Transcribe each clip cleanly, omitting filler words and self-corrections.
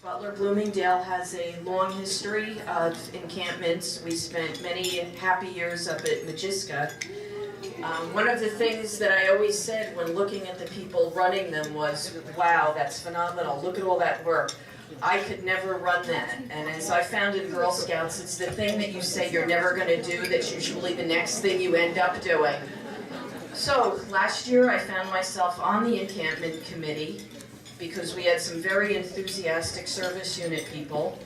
Butler Bloomingdale has a long history of encampments. We spent many happy years up at Magiska. One of the things that I always said when looking at the people running them was, wow, that's phenomenal, look at all that work. I could never run that. And as I found in Girl Scouts, it's the thing that you say you're never going to do that's usually the next thing you end up doing. So last year I found myself on the encampment committee because we had some very enthusiastic service unit people.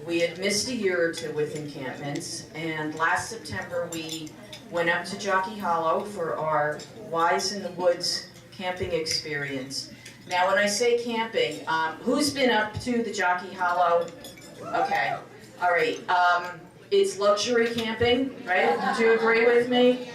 We had missed a year or two with encampments, and last September we went up to Jockey Hollow for our Wise in the Woods camping experience. Now when I say camping, who's been up to the Jockey Hollow? Okay, all right. It's luxury camping, right? Do you agree with me?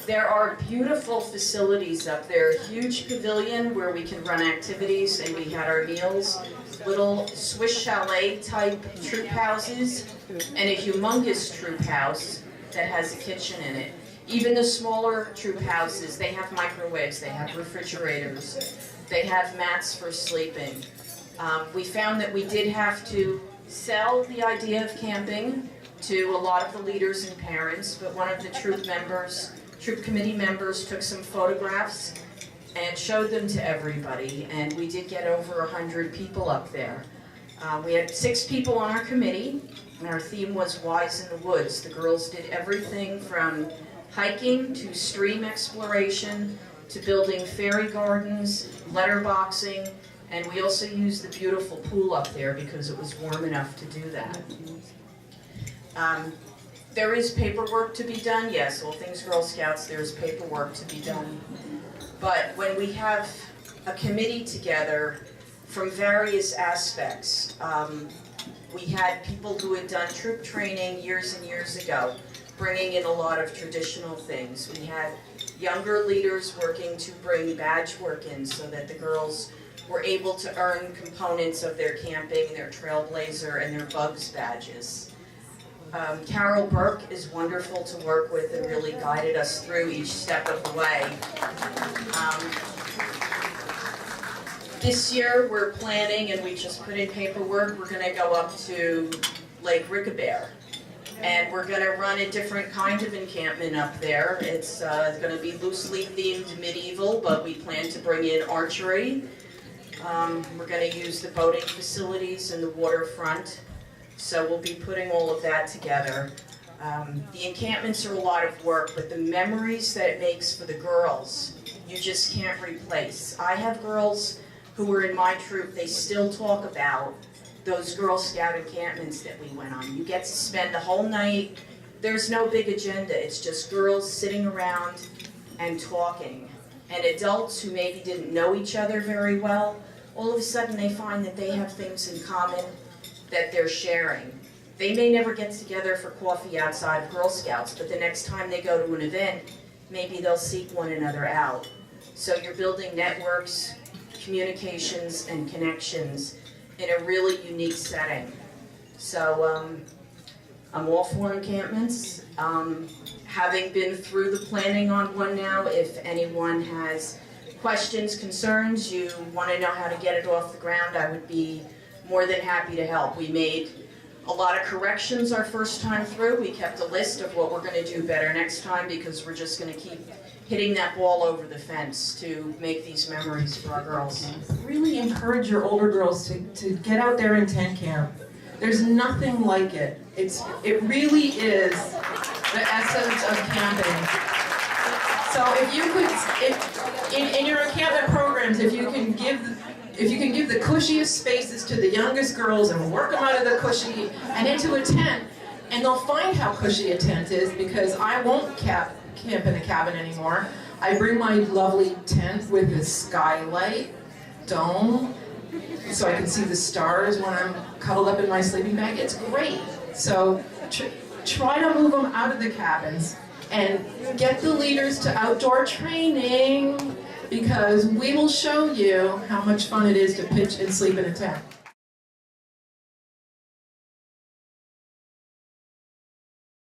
There are beautiful facilities up there, a huge pavilion where we can run activities and we had our meals, little Swiss chalet type troop houses, and a humongous troop house that has a kitchen in it. Even the smaller troop houses, they have microwaves, they have refrigerators, they have mats for sleeping. We found that we did have to sell the idea of camping to a lot of the leaders and parents, but one of the troop committee members took some photographs and showed them to everybody, and we did get over 100 people up there. We had 6 people on our committee, and our theme was Wise in the Woods. The girls did everything from hiking to stream exploration to building fairy gardens, letterboxing, and we also used the beautiful pool up there because it was warm enough to do that. There is paperwork to be done, yes, all things Girl Scouts, there's paperwork to be done. But when we have a committee together from various aspects, we had people who had done troop training years and years ago, bringing in a lot of traditional things. We had younger leaders working to bring badge work in so that the girls were able to earn components of their camping, their Trailblazer, and their Bugs badges. Carol Burke is wonderful to work with and really guided us through each step of the way. This year we're planning, and we just put in paperwork, we're going to go up to Lake Rickabear. And we're going to run a different kind of encampment up there. It's going to be loosely themed medieval, but we plan to bring in archery. We're going to use the boating facilities and the waterfront. So we'll be putting all of that together. The encampments are a lot of work, but the memories that it makes for the girls, you just can't replace. I have girls who were in my troop, they still talk about those Girl Scout encampments that we went on. You get to spend the whole night, there's no big agenda, it's just girls sitting around and talking. And adults who maybe didn't know each other very well, all of a sudden they find that they have things in common that they're sharing. They may never get together for coffee outside of Girl Scouts, but the next time they go to an event, maybe they'll seek one another out. So you're building networks, communications, and connections in a really unique setting. So I'm all for encampments. Having been through the planning on one now, if anyone has questions, concerns, you want to know how to get it off the ground, I would be more than happy to help. We made a lot of corrections our first time through. We kept a list of what we're going to do better next time because we're just going to keep hitting that ball over the fence to make these memories for our girls. Really encourage your older girls to get out there in tent camp. There's nothing like it. It really is the essence of camping. So if you could, in your encampment programs, if you can give the cushiest spaces to the youngest girls and work them out of the cushy and into a tent, and they'll find how cushy a tent is because I won't camp in a cabin anymore. I bring my lovely tent with a skylight, dome, so I can see the stars when I'm cuddled up in my sleeping bag. It's great. So try to move them out of the cabins and get the leaders to outdoor training, because we will show you how much fun it is to pitch and sleep in a tent.